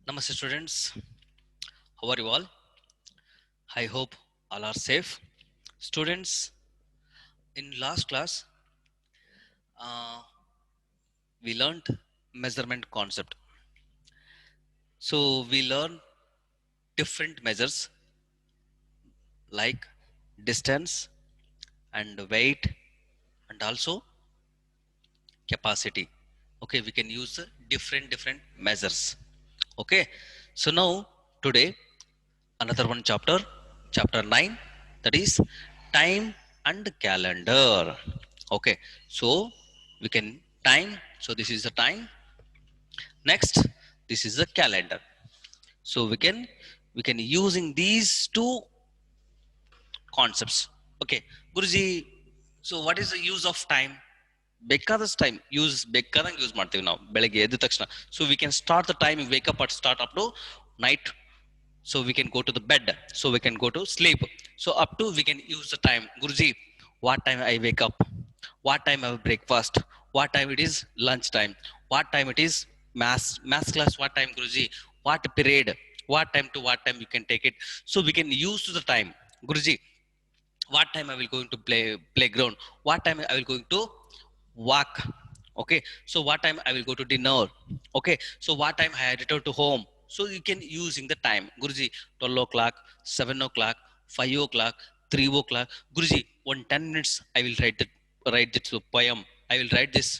Namaste students, how are you all? I hope all are safe. Students, in last class, uh, we learned measurement concept. So we learn different measures like distance and weight and also capacity. Okay, we can use different measures. Okay, so now today another one chapter, chapter 9, that is time and calendar. Okay, so we can time, so this is the time. Next, this is the calendar. So we can using these two concepts. Okay, Guruji, so what is the use of time? ಬೇಕಾದಷ್ಟು time ಬೇಕಾದಂಗೆ use ಮಾಡ್ತೀವಿ ನಾವು ಬೆಳಗ್ಗೆ ಎದ್ದ ತಕ್ಷಣ. So we can start the time, wake up at start up to night. So we can go to the bed, so we can go to sleep. So up to we can use the time. Guruji, what time I wake up, what time I have breakfast, what time it is lunch time, what time it is mass class, what time Guruji, what period, what time to what time you can take it. So we can use to the time. Guruji, what time I will going to playground, what time I will going to walk. Okay, so what time I will go to dinner. Okay, so what time I return to home. So you can using the time. Guruji, 12 o'clock, 7 o'clock, 5 o'clock, 3 o'clock. Guruji, one 10 minutes I will write this poem, I will write this,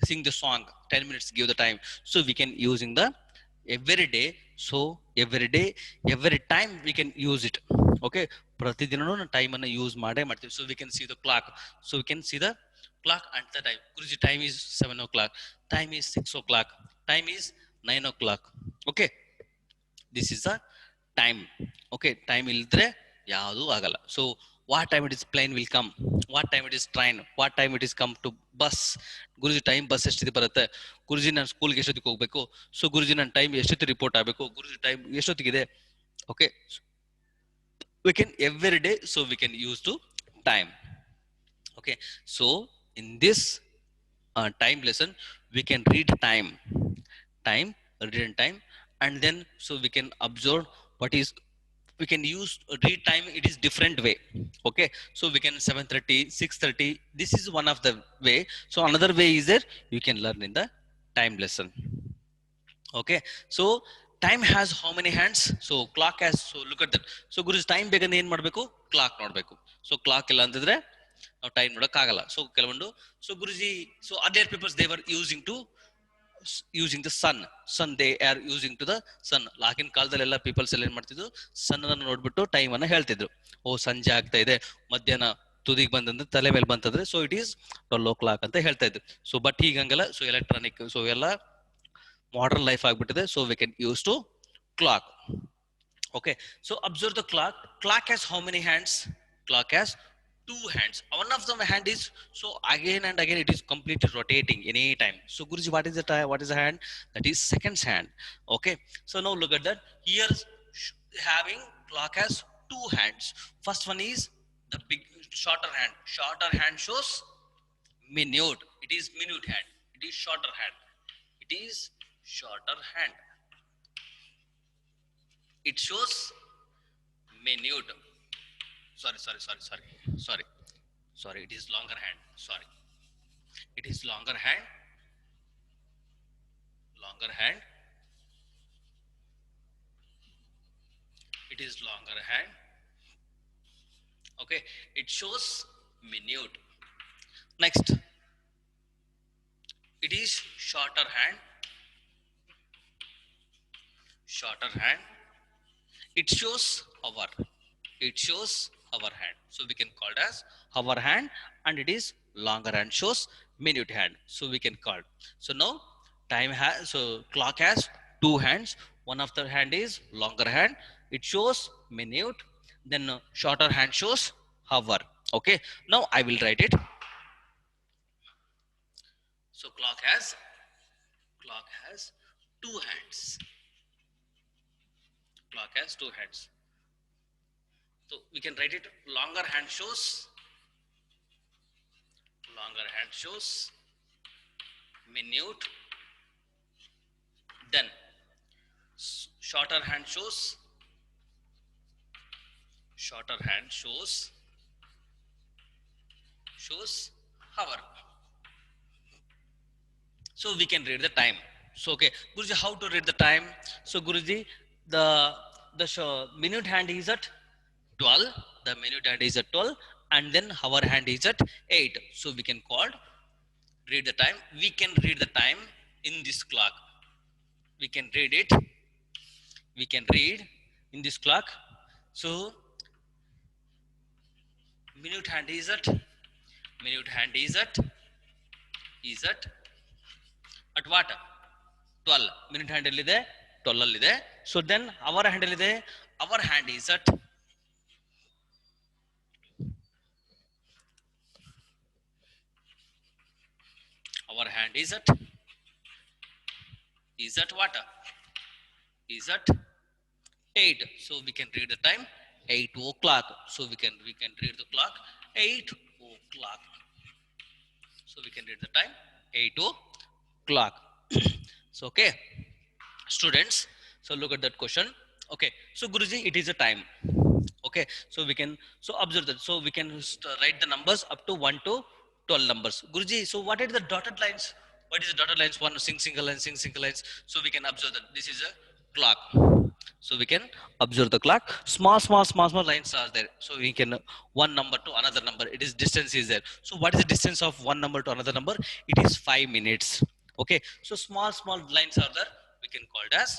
sing the song, 10 minutes give the time. So we can using the every day. So every day, every time we can use it. Okay, ಪ್ರತಿದಿನನೂ time ಅನ್ನು use ಮಾಡೇ ಮಾಡ್ತೀವಿ. So we can see the clock, so we can see the clock at the time. Guruji, time is 7 o'clock, time is 6 o'clock, time is 9 o'clock. Okay, this is the time. Okay, time ಇಲ್ದ್ರೆ ಯಾವುದು ಆಗಲ್ಲ. So what time it is plane will come, what time it is train, what time it is come to bus. Guruji time bus ಎಷ್ಟಿದೆ ಬರುತ್ತೆ. ಗುರುಜಿ ನಾನು ಸ್ಕೂಲ್ಗೆ ಎಷ್ಟೊತ್ತಿಗೆ ಹೋಗ್ಬೇಕು. So ಗುರುಜಿ ನನ್ನ time ಎಷ್ಟೊತ್ತಿಗೆ ರಿಪೋರ್ಟ್ ಆಗಬೇಕು. ಗುರುಜಿ ಟೈಮ್ ಎಷ್ಟೊತ್ತಿಗಿದೆ. Okay, we can every day, so we can use to time. Okay, so in this time lesson we can read time, read time, and then so we can observe what is, we can use read time, it is different way. Okay, so we can 7:30, 6:30, this is one of the way. So another way is there, you can learn in the time lesson. Okay, so time has how many hands? So clock has, so look at that. So Guruji time ಬೇಗನೆ ಏನ್ ಮಾಡ್ಬೇಕು, clock ನೋಡ್ಬೇಕು. So clock ಇಲ್ಲ ಅಂತಿದ್ರೆ ನಾವು time ನೋಡಕ್ ಆಗಲ್ಲ. So ಕೆಲವೊಂದು, so Guruji, so earlier peoples they were using to using the sun they are using to the sun. ಆಗಿನ ಕಾಲದಲ್ಲಿ ಎಲ್ಲ ಪೀಪಲ್ಸ್ ಎಲ್ಲ ಏನ್ ಮಾಡ್ತಿದ್ರು, ಸನ್ ಅನ್ನು ನೋಡ್ಬಿಟ್ಟು ಟೈಮ್ ಅನ್ನ ಹೇಳ್ತಿದ್ರು. ಓ ಸಂಜೆ ಆಗ್ತಾ ಇದೆ, ಮಧ್ಯಾಹ್ನ ತುದಿಗೆ ಬಂದಂದ್ರೆ ತಲೆ ಮೇಲೆ ಬಂತಂದ್ರೆ ಸೊ ಇಟ್ ಈಸ್ 12 o'clock ಅಂತ ಹೇಳ್ತಾ ಇದ್ರು. ಸೊ ಬಟ್ ಈಗ ಹಂಗಲ್ಲ, ಸೊ ಎಲೆಕ್ಟ್ರಾನಿಕ್, ಸೊ ಎಲ್ಲ modern life ಆಗ್ಬಿಟ್ಟಿದೆ. So we can use to clock. Okay, so observe the clock. Clock has how many hands? Clock has two hands. One of the hand is, so again and again it is completely rotating any time. So Guruji, what is the time, what is the hand? That is second hand. Okay, so now look at that. Here having clock has two hands. First one is the big shorter hand. Shorter hand shows minute. It is minute hand. It is shorter hand. It is shorter hand. It shows minute. Sorry, it is longer hand. Sorry, it is longer hand. Longer hand. It is longer hand. Okay, it shows minute. Next, it is shorter hand. Shorter hand. It shows hour. It shows hour hand. So we can call it as hour hand, and it is longer hand shows minute hand. So we can call. So now time has, so clock has two hands. One of the hand is longer hand. It shows minute. Then shorter hand shows hour. Okay. Now I will write it. So clock has two hands. Clock has two hands. So we can write it. Longer hand shows minute. Then Shorter hand shows hour. So we can read the time. So okay, Guruji, how to read the time? So Guruji, the minute hand is at 12. The minute hand is at 12, and then hour hand is at 8. So we can call read the time. We can read the time in this clock. We can read it. We can read in this clock. So minute hand is at what? 12. Minute hand ಎಲ್ಲಿದೆ? 12 ಅಲ್ಲಿದೆ. So then our hand ಎಲ್ಲಿದೆ? Our hand is at what? Is at 8. So we can read the time 8 o'clock. So we can read the clock 8 o'clock. So we can read the time 8 o'clock. So okay, students. So look at that question. Okay. So Guruji, it is a time. Okay. So we can observe that. So we can write the numbers up to 1 to 12 numbers. Guruji, so what are the dotted lines? What is the dotted lines? One single lines. So we can observe that this is a clock. So we can observe the clock. Small lines are there. So we can one number to another number. It is distance is there. So what is the distance of one number to another number? It is 5 minutes. Okay. So small lines are there. We can call it as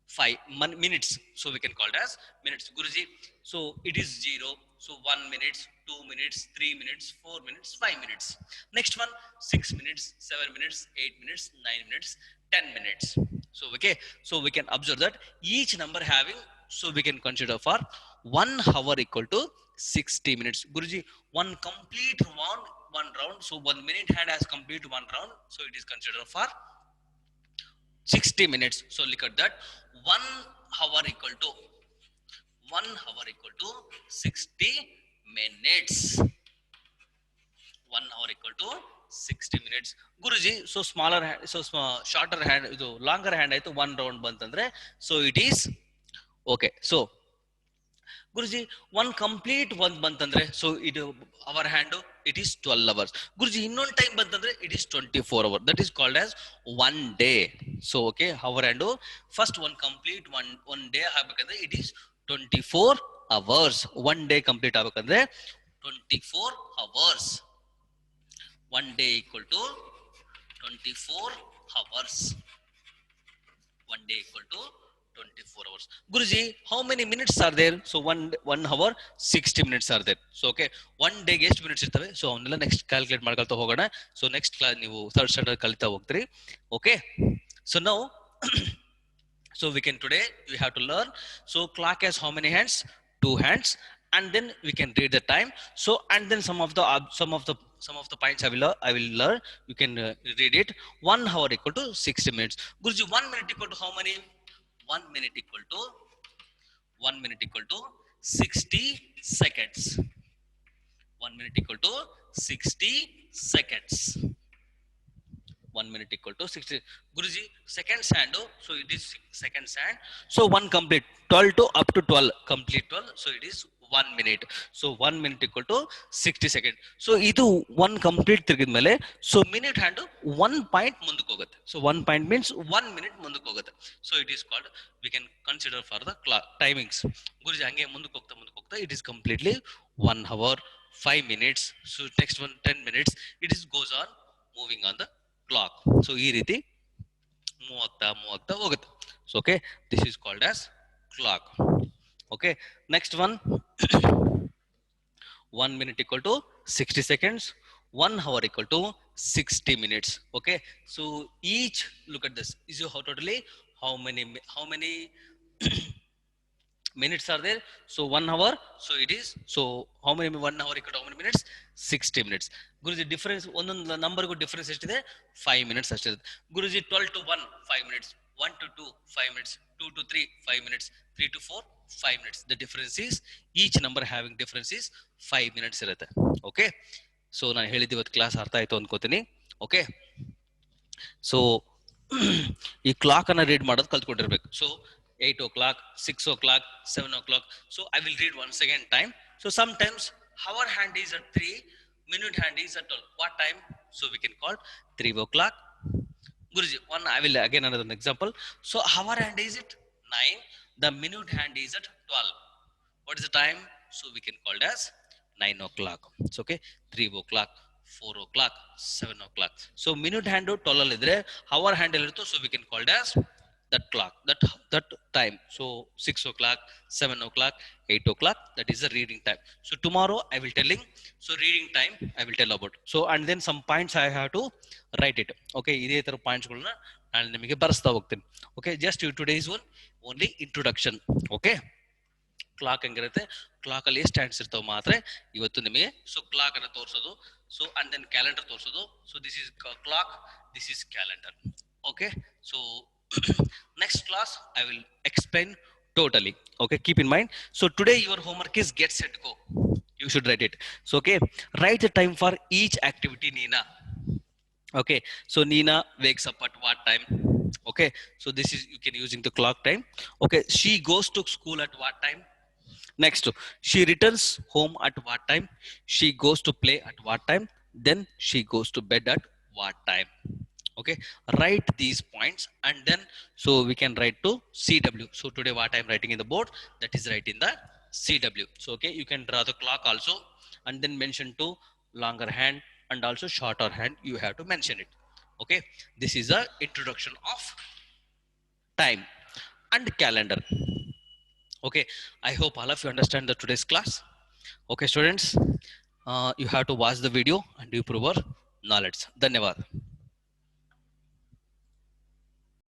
5 minutes. So we can call it as minutes. Guruji, so it is 0. So 1 minute, 2 minutes, 3 minutes, 4 minutes, 5 minutes. Next one, 6 minutes, 7 minutes, 8 minutes, 9 minutes, 10 minutes. So okay, so we can observe that each number having, so we can consider for 1 hour equal to 60 minutes. Guruji, one complete one round. So 1 minute hand has complete one round. So it is considered for 60 minutes. So look at that. 1 hour equal to 60 minutes. 1 hour equal to 60 minutes. Guruji, so smaller hand, so shorter hand, ಇದು longer hand ಆಯ್ತು 1 round ಬಂತಂದ್ರೆ, so it is okay. So Guruji, one complete one ಬಂತಂದ್ರೆ, so ಇದು our hand it is 12 hours. Guruji, ಇನ್ನೊಂದು time ಬಂತಂದ್ರೆ it is 24 hours. That is called as one day. So okay, our hand first one complete one day ಆಗಬೇಕಂದ್ರೆ it is 24 hours. One day complete ಆಗಬೇಕಂದ್ರೆ 24 hours. One day equal to 24 hours. One day equal to 24 hours. Guruji, how many minutes are there? So one hour 60 minutes are there. So okay, one day ಎಷ್ಟು minutes ಇರ್ತವೆ? So ಅವನ್ನೆಲ್ಲ next calculate ಮಾಡ್ಕೊಳ್ತಾ ಹೋಗೋಣ. So next class ನೀವು third standard ಕಲಿತಾ ಹೋಗ್ತೀರಿ. Okay. So now so we can today we have to learn. So clock has how many hands? 2 hands. And then we can read the time. So and then some of the points I will learn. You can read it. 1 hour equal to 60 minutes. Guruji, 1 minute equal to how many? 1 minute equal to 60 seconds. 1 minute equal to 60 seconds. 1 minute equal to 60. Guruji, seconds hand. So it is seconds hand. So one complete 12 to up to 12 complete 12. So it is 1 minute. So 1 minute equal to 60 seconds. So ಇದು one complete ತಿರುಗಿದ್ಮೇಲೆ, so minute hand 1 point ಮುಂದಕ್ಕೆ ಹೋಗುತ್ತೆ. So 1 point means 1 minute ಮುಂದಕ್ಕೆ ಹೋಗುತ್ತೆ. So it is called, we can consider for the clock timings. ಗುರುಜಿ ಹಂಗೆ ಮುಂದಕ್ಕೆ ಹೋಗ್ತಾ it is completely 1 hour 5 minutes. So next one 10 minutes. It is goes on moving on the clock. So ಈ ರೀತಿ move ಆಗ್ತಾ ಹೋಗುತ್ತೆ. So okay, this is called as clock. Okay, next one 1 minute equal to 60 seconds, 1 hour equal to 60 minutes. Okay, so each look at this. Is how totally how many minutes are there? So 1 hour. So it is, so how many 1 hour equal to how many minutes? 60 minutes. Guruji, difference ಒಂದೊಂದು number ಗೂ difference ಎಷ್ಟಿದೆ? 5 minutes ಅಷ್ಟೇ. Guruji, 12 to 1 5 minutes, 1 to 2 5 minutes, 2 to 3 5 minutes, 3 to 4 5 minutes. The difference is each number having difference is 5 minutes ಇರುತ್ತೆ. Okay, so ನಾನು ಹೇಳಿದ್ದು ಇವತ್ತು class ಅರ್ಥ ಆಯ್ತು ಅನ್ಕೋತೀನಿ. Okay, so ಈ ಕ್ಲಾಕ್ ಅನ್ನ ರೀಡ್ ಮಾಡೋದು ಕಲ್ತ್ಕೊಂಡಿರ್ಬೇಕು. So 8 o'clock, 6 o'clock, 7 o'clock. So I will read once again time. So sometimes hour hand is at 3, minute hand is at 12. What time? So we can call 3 o'clock. Guruji, one I will again another example. So hour hand is at 9, the minute hand is at 12. What is the time? So we can call it as 9 o'clock. It's okay. 3 o'clock, 4 o'clock, 7 o'clock. So minute hand 12 idre, hour hand irutto, so we can call it as that clock, that time. So 6 o'clock, 7 o'clock, 8 o'clock, that is the reading time. So tomorrow I will telling, so reading time I will tell about. So and then some points I have to write it. Okay, ಇದೇ ತರ points ಗಳನ್ನ ನಾನು ನಿಮಗೆ ಬರೆಸ್ತಾ ಹೋಗ್ತೀನಿ. Okay, just today's one only introduction. Okay, clock ಹೆಂಗಿರುತ್ತೆ, clock ಅಲ್ಲಿ ಎಷ್ಟು hands ಇರ್ತಾವ ಮಾತ್ರ ಇವತ್ತು ನಿಮಗೆ. ಸೊ ಕ್ಲಾಕ್ ಅನ್ನ ತೋರಿಸೋದು, ಸೊ ಅಂಡ್ ದೆನ್ ಕ್ಯಾಲೆಂಡರ್ ತೋರಿಸೋದು. So this is clock, this is calendar. Okay, so next class I will explain totally. Okay, keep in mind. So today your homework is get set go. You should write it. So okay, write the time for each activity. Nina, okay, so Nina wakes up at what time? Okay, so this is you can using the clock time. Okay, she goes to school at what time? Next, she returns home at what time? She goes to play at what time? Then she goes to bed at what time? Okay, write these points and then so we can write to CW. So today what I am writing in the board, that is right in the CW. So okay, you can draw the clock also and then mention to longer hand and also shorter hand, you have to mention it. Okay, this is the introduction of time and calendar. Okay, I hope all of you understand the today's class. Okay students, you have to watch the video and improve your knowledge. Dhanyavad.